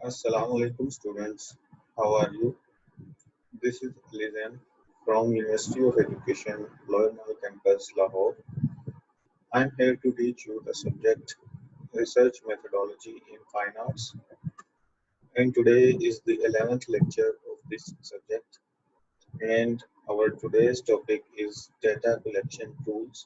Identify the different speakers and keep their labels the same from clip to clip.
Speaker 1: Assalamu alaikum students. How are you? This is Lizen from University of Education, Lower Mall Campus, Lahore. I'm here to teach you the subject Research Methodology in Fine Arts. And today is the 11th lecture of this subject. And our today's topic is data collection tools.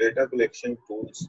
Speaker 1: data collection tools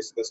Speaker 1: discuss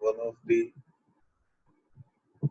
Speaker 1: one of the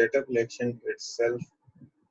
Speaker 1: data collection itself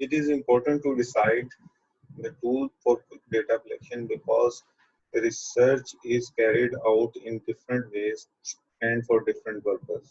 Speaker 1: It is important to decide the tool for data collection because the research is carried out in different ways and for different purpose.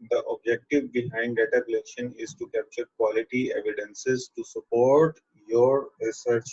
Speaker 1: The objective behind data collection is to capture quality evidences to support your research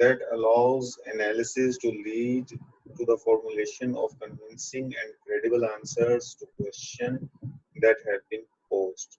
Speaker 1: That allows analysis to lead to the formulation of convincing and credible answers to question that have been posed.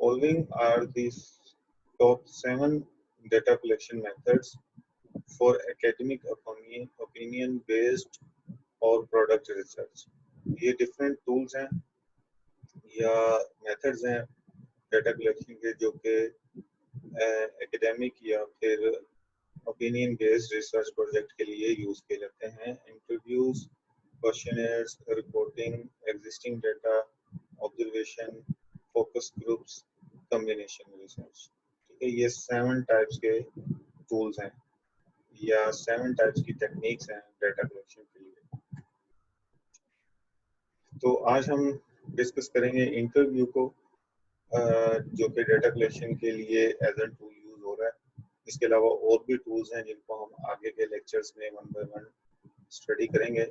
Speaker 1: Following are the top 7 data collection methods for academic opinion based اور product research. یہ different tools ہیں یا methods ہیں data collection کے جو کہ academic یا پھر اوپینین بیسڈ ریسرچ پروجیکٹ کے لیے یوز کیے جاتے ہیں. Interviews, کوشچنیئرز, reporting, existing data, observation, focus groups, combination research. ٹھیک ہے, یہ 7 ٹائپس کے ٹولز ہیں یا 7 ٹائپس کی ٹیکنیکس ہیں ڈیٹا کلیکشن کے لیے. تو آج ہم ڈسکس کریں گے انٹرویو کو جو کہ ڈیٹا کلیکشن کے لیے ایز اے ٹول یوز ہو رہا ہے. اس کے علاوہ اور بھی ٹولز ہیں جن کو ہم آگے کے لیکچرز میں 1 by 1 اسٹڈی کریں گے.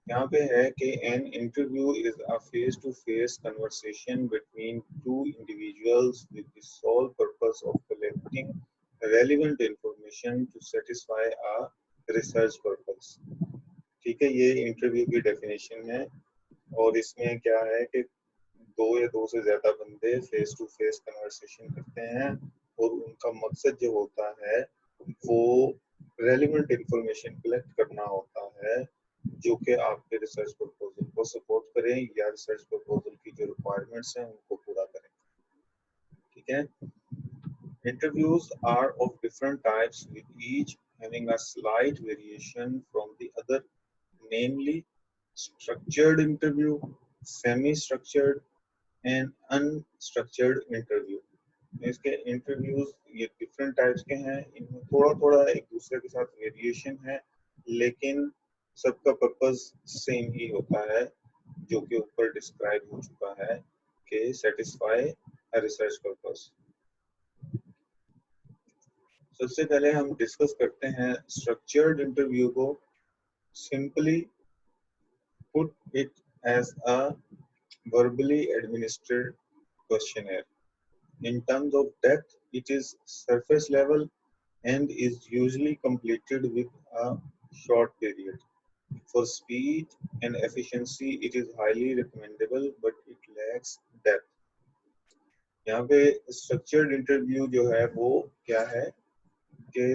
Speaker 1: یہاں پہ ہے کہ an interview is a face-to-face conversation between two individuals with the sole purpose of collecting relevant information to satisfy a research purpose. ٹھیک ہے, یہ انٹرویو کی ڈیفینیشن ہے اور اس میں کیا ہے کہ 2 یا 2 سے زیادہ بندے فیس ٹو فیس کنورسیشن کرتے ہیں اور ان کا مقصد جو ہوتا ہے وہ ریلیونٹ انفارمیشن کلیکٹ کرنا ہوتا ہے جو کہ آپ کے ریسرچ پرپوزل کو سپورٹ کریں یا ریسرچ پرپوزل کی جو ریکوائرمنٹس ہیں ان کو پورا کریں. ٹھیک ہے. Interviews are of different types with each having a slight variation from the other, namely structured interview, semi-structured and unstructured interview. اس کے انٹرویوز یہ ڈفرینٹ ٹائپس کے ہیں, ان میں تھوڑا تھوڑا ایک دوسرے کے ساتھ ویریشن ہے لیکن سب کا پرپز سیم ہی ہوتا ہے جو کہ اوپر ڈسکرائب ہو چکا ہے کہ سیٹسفائی ریسرچ پرپز. سب سے پہلے ہم ڈسکس کرتے ہیں اسٹرکچرڈ انٹرویو کو. Simply put it as a verbally administered questionnaire. In terms of depth, it is surface level and is usually completed with a short period. For speed and efficiency, it is highly recommendable, but it lacks depth. یہاں پہ structured interview جو ہے وہ کیا ہے کہ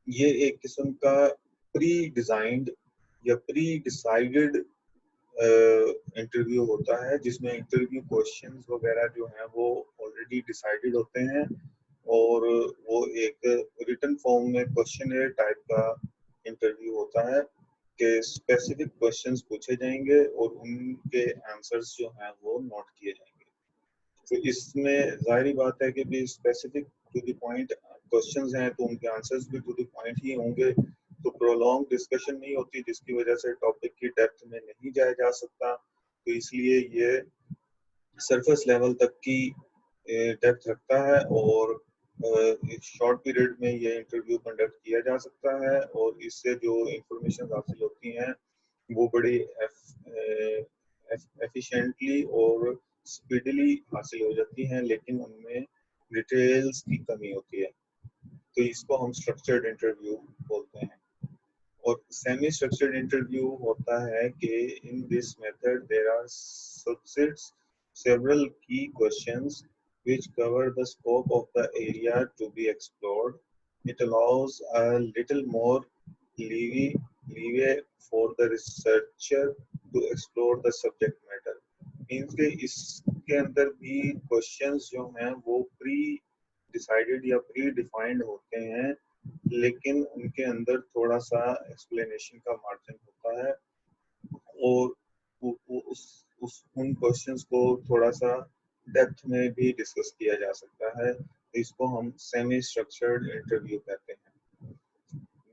Speaker 1: یہ ایک قسم کا پری ڈیزائنڈ یا پری ڈیسائیڈڈ انٹرویو ہوتا ہے جس میں انٹرویو کوشچنز وغیرہ جو ہیں وہ آلریڈی ڈیسائیڈڈ ہوتے ہیں اور وہ ایک ریٹن فارم میں کوشچنر ٹائپ کا انٹرویو ہوتا ہے کہ اسپیسیفک کوشچنز پوچھے جائیں گے اور ان کے آنسرز جو ہیں وہ نوٹ کیے جائیں گے. تو اس میں ظاہری بات ہے کہ بھی specific to the point questions ہیں تو ان کے آنسرز بھی ٹو دی پوائنٹ ہی ہوں گے. تو پرولونگ ڈسکشن نہیں ہوتی جس کی وجہ سے ٹاپک کی ڈیپتھ میں نہیں جایا جا سکتا. تو اس لیے یہ سرفیس لیول تک کی ڈیپتھ رکھتا ہے اور شارٹ پیریڈ میں یہ انٹرویو کنڈکٹ کیا جا سکتا ہے اور اس سے جو انفارمیشن حاصل ہوتی ہیں وہ بڑی ایفیشینٹلی اور اسپیڈلی حاصل ہو جاتی ہیں لیکن ان میں ڈیٹیلز کی کمی ہوتی ہے. تو اس کو ہم اسٹرکچرڈ انٹرویو بولتے ہیں. اور سیمی اسٹرکچرڈ انٹرویو ہوتا ہے کہ ان دس method there are subsets several key questions which cover the scope of the area to be explored. It allows a little more leeway for the researcher to explore the subject matter. Means کہ اس کے اندر بھی questions جو ہیں وہ pre decided یا pre defined ہوتے ہیں لیکن ان کے اندر تھوڑا سا ایکسپلینیشن کا مارجن ہوتا ہے اور ان کوشچنس کو تھوڑا سا ڈیپتھ میں بھی ڈسکس کیا جا سکتا ہے. اس کو ہم سیمی اسٹرکچرڈ انٹرویو کہتے ہیں.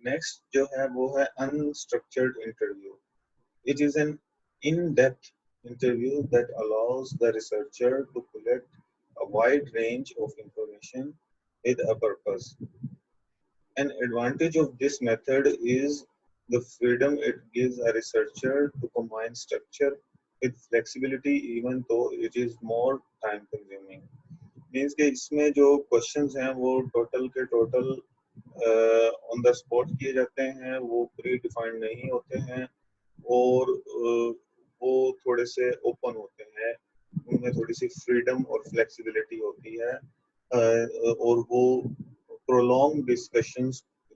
Speaker 1: نیکسٹ جو ہے وہ ہے unstructured interview. It is an in depth interview that allows the researcher to collect a wide range of information with a purpose. An advantage of this method is the freedom it gives a researcher to combine structure with flexibility even though it is more time consuming. Means کہ اس میں جو questions ہیں وہ total کے total on the spot کیے جاتے ہیں, وہ pre defined نہیں ہوتے ہیں اور وہ تھوڑے سے اوپن ہوتے ہیں, ان میں تھوڑی سی فریڈم اور فلیکسیبلٹی ہوتی ہے اور وہ prolonged discussions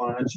Speaker 1: 5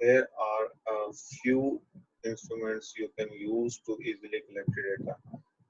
Speaker 1: there are a few instruments you can use to easily collect data.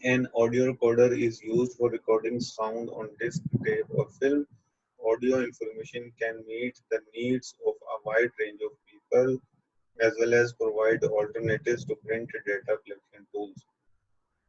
Speaker 1: An audio recorder is used for recording sound on disc, tape, or film. Audio information can meet the needs of a wide range of people as well as provide alternatives to print data collection tools.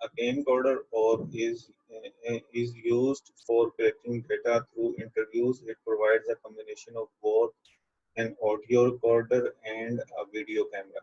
Speaker 1: a camcorder or is used for collecting data through interviews. It provides a combination of both an audio recorder and a video camera.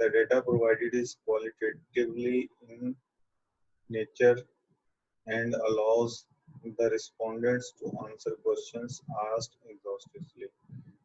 Speaker 1: The data provided is qualitatively in nature and allows the respondents to answer questions asked exhaustively.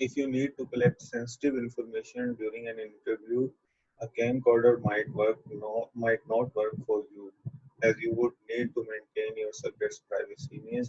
Speaker 1: If you need to collect sensitive information during an interview, a camcorder might not work for you, as you would need to maintain your subject's privacy. Means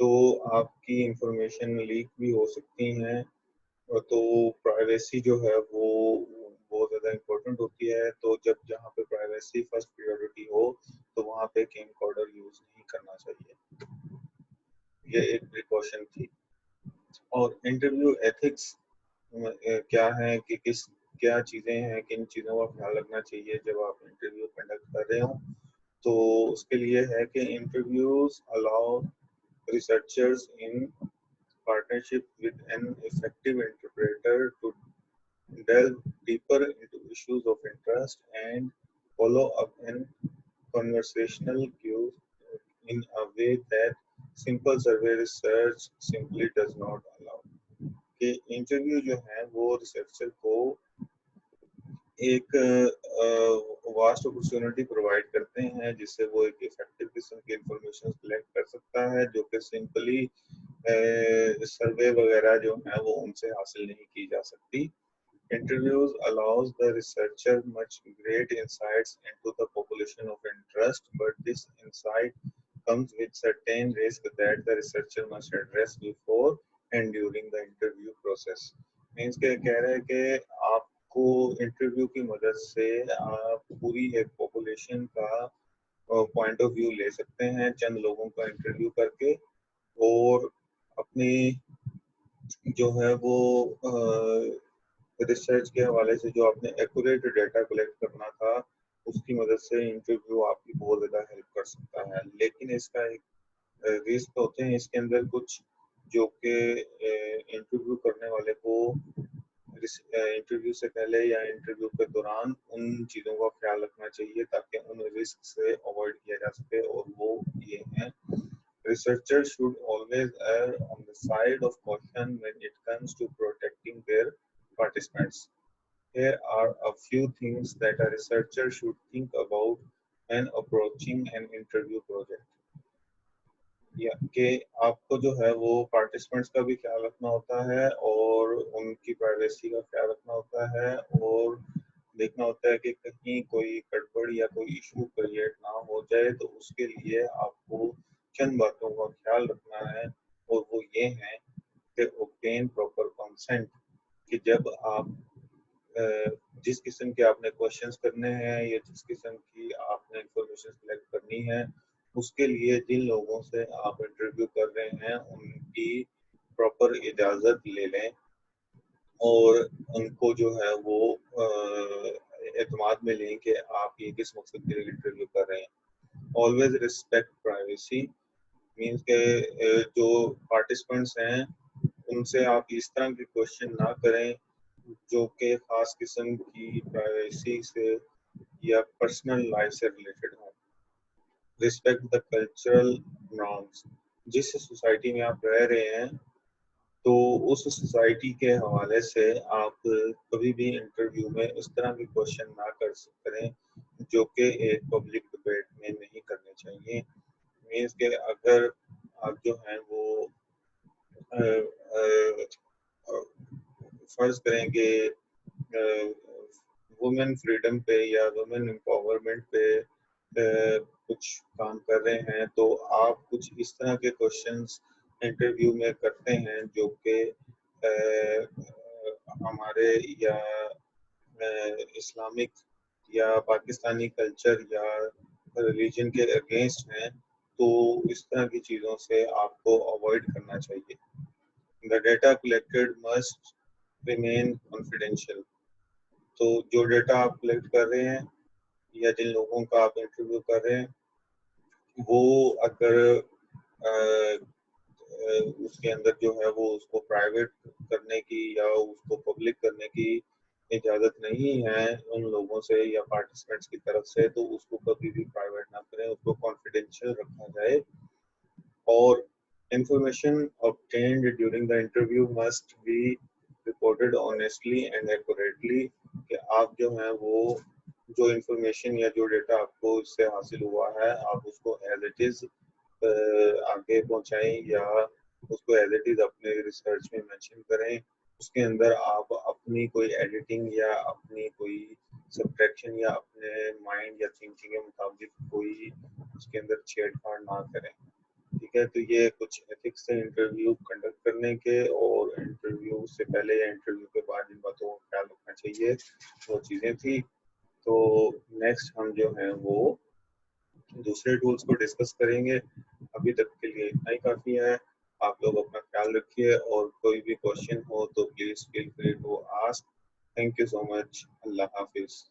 Speaker 1: تو آپ کی information leak بھی ہو سکتی ہیں، تو privacy جو ہے وہ بہت زیادہ امپورٹنٹ ہوتی ہے. تو جب جہاں پہ پرائیویسی فرسٹ پریورٹی ہو تو وہاں پہ کیم کوڈر یوز نہیں کرنا چاہیے. یہ ایک پریکاشن تھی. اور انٹرویو ایتھکس کیا ہے کہ کیا چیزیں ہیں، کن چیزوں کا خیال رکھنا چاہیے جب آپ انٹرویو کنڈکٹ کر رہے ہوں. تو اس کے لیے ہے کہ interviews allow researchers in partnership with an effective interpreter to delve deeper into issues of interest and follow up in conversational cues in a way that simple survey research simply does not allow. کہ interview جو ہے وہ researcher کو ایک vast opportunity provide کرتے ہیں جس سے وہ ایک افیکٹو قسم کی انفارمیشن کلیکٹ کر سکتا ہے جو کہ سمپلی سروے وغیرہ جو ہیں وہ ان سے حاصل نہیں کی جا سکتی. Interviews allows the researcher much great insights into the population of interest, but this insight comes with certain risk that the researcher must address before and during the interview process. Means کہ کہہ رہے ہیں کہ آپ کو interview کی مدد سے آپ پوری ایک پاپولیشن کا پوائنٹ آف ویو لے سکتے ہیں چند لوگوں کا انٹرویو کر کے، اور اپنی جو ہے وہ ریسرچ کے حوالے سے جو آپ نے ایکوریٹ ڈیٹا کلیکٹ کرنا تھا اس کی مدد سے انٹرویو آپ کی بہت زیادہ ہیلپ کر سکتا ہے. لیکن اس کا ایک رسک ہوتے ہیں اس کے اندر کچھ، جو کہ انٹرویو کرنے والے کو انٹرویو سے پہلے یا انٹرویو کے دوران ان چیزوں کا خیال رکھنا چاہیے تاکہ ان رسک سے اوائڈ کیا جا سکے، اور وہ یہ ہیں: Researchers should always err on the side of caution when it comes to protecting their participants. Here are a few things that a researcher should think about when approaching an interview project. یا کہ آپ کو جو ہے وہ participants کا بھی خیال رکھنا ہوتا ہے اور ان کی پرائیویسی کا خیال رکھنا ہوتا ہے، اور دیکھنا ہوتا ہے کہ کہیں کوئی گڑبڑ یا کوئی ایشو کریٹ نہ ہو جائے. تو اس کے لیے آپ کو چند باتوں کا خیال رکھنا ہے، اور وہ یہ ہیں کہ obtain proper consent. کہ جب آپ جس قسم کے آپ نے کوشچنس کرنے ہیں یا جس قسم کی آپ نے انفارمیشن کلیکٹ کرنی ہے، اس کے لیے جن لوگوں سے آپ انٹرویو کر رہے ہیں ان کی پراپر اجازت لے لیں، اور ان کو جو ہے وہ اعتماد میں لیں کہ آپ یہ کس مقصد کے لیے انٹرویو کر رہے ہیں. Always respect privacy. مینس کہ جو پارٹیسپینٹس ہیں ان سے آپ اس طرح کے کوشچن نہ کریں جو کہ خاص قسم کی پرائیویسی سے یا پرسنل لائف سے ریلیٹڈ ہوں. Respect the cultural norms. جس سوسائٹی میں آپ رہ رہے ہیں تو اس سوسائٹی کے حوالے سے آپ کبھی بھی انٹرویو میں اس طرح کے کوشچن نہ کریں جو کہ ایک پبلک ڈبیٹ میں نہیں کرنے چاہیے. مینس کہ اگر آپ جو ہیں وہ فرض کریں کہ وومن فریڈم پہ یا وومن امپاورمنٹ پہ کچھ کام کر رہے ہیں، تو آپ کچھ اس طرح کے کوشچنس انٹرویو میں کرتے ہیں جو کہ ہمارے یا اسلامک یا پاکستانی کلچر یا ریلیجن کے اگینسٹ ہیں، تو اس طرح کی چیزوں سے آپ کو اوائڈ کرنا چاہیے. The data collected must remain confidential. تو جو ڈیٹا آپ کلیکٹ کر رہے ہیں یا جن لوگوں کا آپ انٹرویو کر رہے ہیں، وہ اگر اس کے اندر جو ہے وہ اس کو پرائیویٹ کرنے کی یا اس کو پبلک کرنے کی اجازت نہیں ہے ان لوگوں سے یا پارٹیسپینٹس کی طرف سے، تو اس کو کبھی بھی پرائیویٹ نہ کریں، اس کو کانفیڈینشیل رکھا جائے. اور information obtained during the interview must be reported honestly and accurately. کہ آپ جو ہیں وہ جو انفارمیشن یا جو ڈیٹا آپ کو اس سے حاصل ہوا ہے آپ اس کو ایز اٹ از آگے پہنچائیں یا اس کو ایز اٹ از اپنے ریسرچ میں مینشن کریں. اس کے اندر آپ اپنی کوئی ایڈیٹنگ یا اپنی کوئی سبٹریکشن یا اپنے مائنڈ یا تھنکنگ کے مطابق کوئی اس کے اندر چھیڑ پھاڑ نہ کریں. ٹھیک ہے، تو یہ کچھ ایتھکس تھے انٹرویو کنڈکٹ کرنے کے، اور انٹرویو سے پہلے یا انٹرویو کے بعد ان باتوں کا خیال رکھنا چاہیے، وہ چیزیں تھی. تو نیکسٹ ہم جو ہیں وہ دوسرے ٹولس کو ڈسکس کریں گے. ابھی تک کے لیے اتنا ہی کافی ہے. آپ لوگ اپنا خیال رکھیے، اور کوئی بھی کوشچن ہو تو please feel free to ask. Thank you so much. اللہ حافظ.